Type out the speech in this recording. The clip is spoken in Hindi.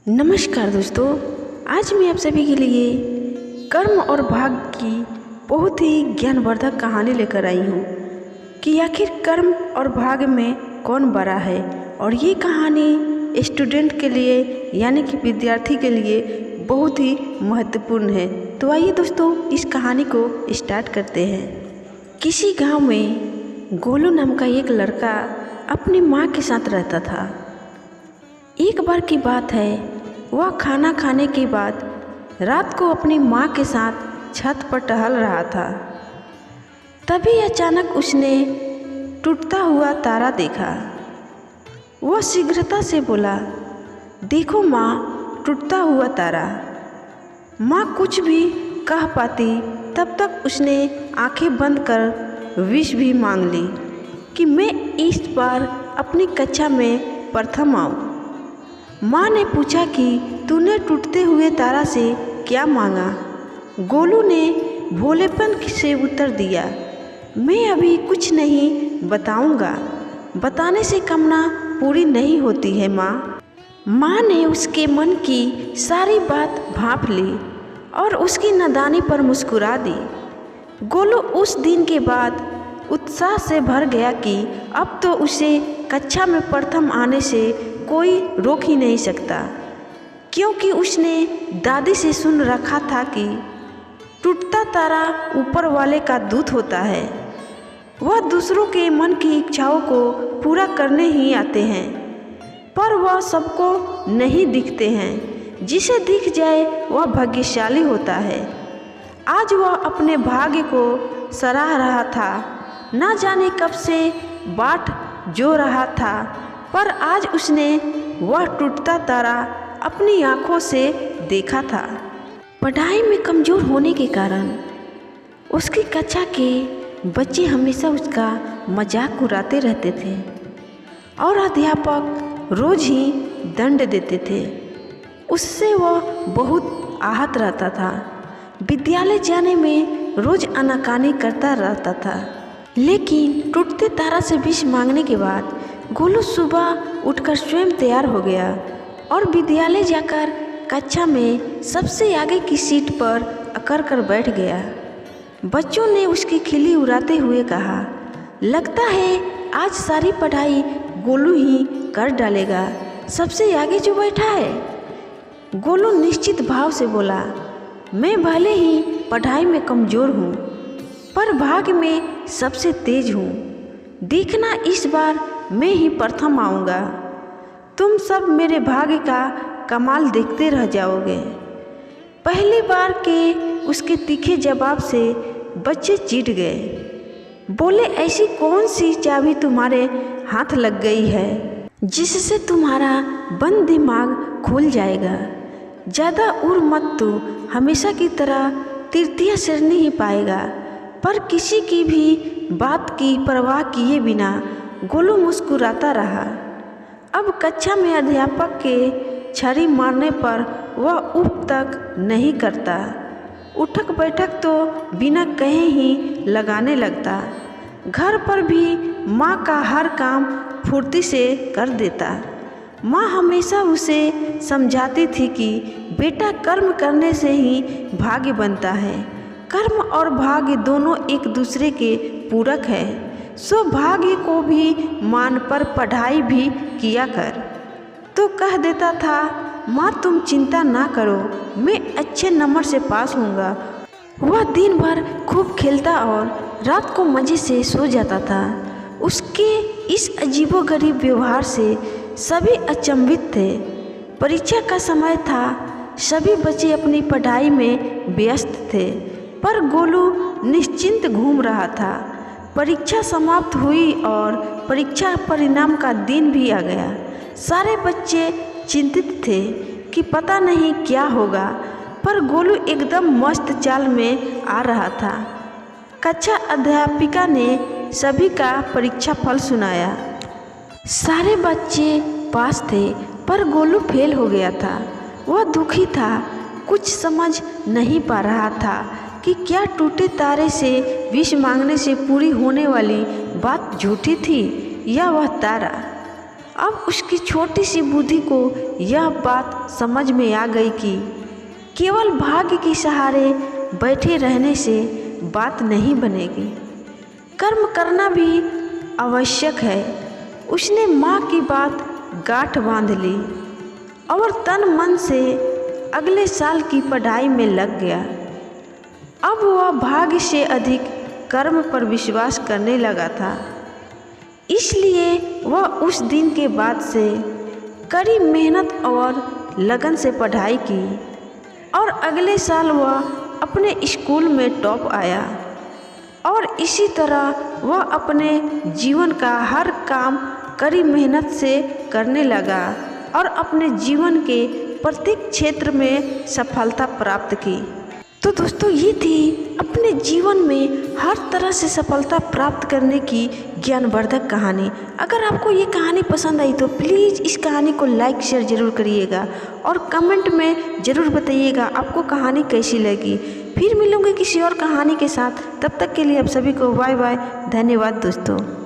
नमस्कार दोस्तों, आज मैं आप सभी के लिए कर्म और भाग्य की बहुत ही ज्ञानवर्धक कहानी लेकर आई हूँ कि आखिर कर्म और भाग्य में कौन बड़ा है। और ये कहानी स्टूडेंट के लिए यानी कि विद्यार्थी के लिए बहुत ही महत्वपूर्ण है। तो आइए दोस्तों, इस कहानी को स्टार्ट करते हैं। किसी गांव में गोलू नाम का एक लड़का अपनी माँ के साथ रहता था। एक बार की बात है, वह खाना खाने के बाद रात को अपनी माँ के साथ छत पर टहल रहा था। तभी अचानक उसने टूटता हुआ तारा देखा। वह शीघ्रता से बोला, देखो माँ, टूटता हुआ तारा। माँ कुछ भी कह पाती तब तक उसने आंखें बंद कर विश भी मांग ली कि मैं इस बार अपनी कक्षा में प्रथम आऊँ। माँ ने पूछा कि तूने टूटते हुए तारा से क्या मांगा? गोलू ने भोलेपन से उत्तर दिया, मैं अभी कुछ नहीं बताऊंगा। बताने से कामना पूरी नहीं होती है माँ। माँ ने उसके मन की सारी बात भांप ली और उसकी नादानी पर मुस्कुरा दी। गोलू उस दिन के बाद उत्साह से भर गया कि अब तो उसे कक्षा में प्रथम आने से कोई रोक ही नहीं सकता, क्योंकि उसने दादी से सुन रखा था कि टूटता तारा ऊपर वाले का दूत होता है। वह दूसरों के मन की इच्छाओं को पूरा करने ही आते हैं, पर वह सबको नहीं दिखते हैं। जिसे दिख जाए वह भाग्यशाली होता है। आज वह अपने भाग्य को सराह रहा था। ना जाने कब से बाट जो रहा था, पर आज उसने वह टूटता तारा अपनी आँखों से देखा था। पढ़ाई में कमज़ोर होने के कारण उसकी कक्षा के बच्चे हमेशा उसका मजाक उड़ाते रहते थे और अध्यापक रोज़ ही दंड देते थे। उससे वह बहुत आहत रहता था। विद्यालय जाने में रोज़ आनाकानी करता रहता था। लेकिन टूटते तारा से विश मांगने के बाद गोलू सुबह उठकर स्वयं तैयार हो गया और विद्यालय जाकर कक्षा में सबसे आगे की सीट पर अकड़ कर बैठ गया। बच्चों ने उसकी खिल्ली उड़ाते हुए कहा, लगता है आज सारी पढ़ाई गोलू ही कर डालेगा, सबसे आगे जो बैठा है। गोलू निश्चित भाव से बोला, मैं भले ही पढ़ाई में कमज़ोर हूँ, पर भाग्य में सबसे तेज हूँ। देखना इस बार मैं ही प्रथम आऊँगा। तुम सब मेरे भाग्य का कमाल देखते रह जाओगे। पहली बार के उसके तीखे जवाब से बच्चे चिढ़ गए। बोले, ऐसी कौन सी चाबी तुम्हारे हाथ लग गई है जिससे तुम्हारा बंद दिमाग खुल जाएगा? ज़्यादा उड़ मत, तू हमेशा की तरह तृतीय श्रेणी ही पाएगा। पर किसी की भी बात की परवाह किए बिना गोलू मुस्कुराता रहा। अब कक्षा में अध्यापक के छड़ी मारने पर वह उफ तक नहीं करता। उठक बैठक तो बिना कहे ही लगाने लगता। घर पर भी माँ का हर काम फुर्ती से कर देता। माँ हमेशा उसे समझाती थी कि बेटा, कर्म करने से ही भाग्य बनता है। कर्म और भाग्य दोनों एक दूसरे के पूरक है। सो भाग्य को भी मान पर पढ़ाई भी किया कर। तो कह देता था, माँ तुम चिंता ना करो, मैं अच्छे नंबर से पास होऊंगा। वह दिन भर खूब खेलता और रात को मज़े से सो जाता था। उसके इस अजीबोगरीब व्यवहार से सभी अचंभित थे। परीक्षा का समय था, सभी बच्चे अपनी पढ़ाई में व्यस्त थे, पर गोलू निश्चिंत घूम रहा था। परीक्षा समाप्त हुई और परीक्षा परिणाम का दिन भी आ गया। सारे बच्चे चिंतित थे कि पता नहीं क्या होगा, पर गोलू एकदम मस्त चाल में आ रहा था। कक्षा अध्यापिका ने सभी का परीक्षा फल सुनाया। सारे बच्चे पास थे, पर गोलू फेल हो गया था। वह दुखी था, कुछ समझ नहीं पा रहा था कि क्या टूटे तारे से विश मांगने से पूरी होने वाली बात झूठी थी या वह तारा। अब उसकी छोटी सी बुद्धि को यह बात समझ में आ गई कि केवल भाग्य के सहारे बैठे रहने से बात नहीं बनेगी, कर्म करना भी आवश्यक है। उसने माँ की बात गांठ बांध ली और तन मन से अगले साल की पढ़ाई में लग गया। अब वह भाग्य से अधिक कर्म पर विश्वास करने लगा था, इसलिए वह उस दिन के बाद से कड़ी मेहनत और लगन से पढ़ाई की और अगले साल वह अपने स्कूल में टॉप आया। और इसी तरह वह अपने जीवन का हर काम कड़ी मेहनत से करने लगा और अपने जीवन के प्रत्येक क्षेत्र में सफलता प्राप्त की। तो दोस्तों, ये थी अपने जीवन में हर तरह से सफलता प्राप्त करने की ज्ञानवर्धक कहानी। अगर आपको ये कहानी पसंद आई तो प्लीज़ इस कहानी को लाइक शेयर ज़रूर करिएगा और कमेंट में ज़रूर बताइएगा आपको कहानी कैसी लगी। फिर मिलूंगे किसी और कहानी के साथ, तब तक के लिए आप सभी को बाय बाय। धन्यवाद दोस्तों।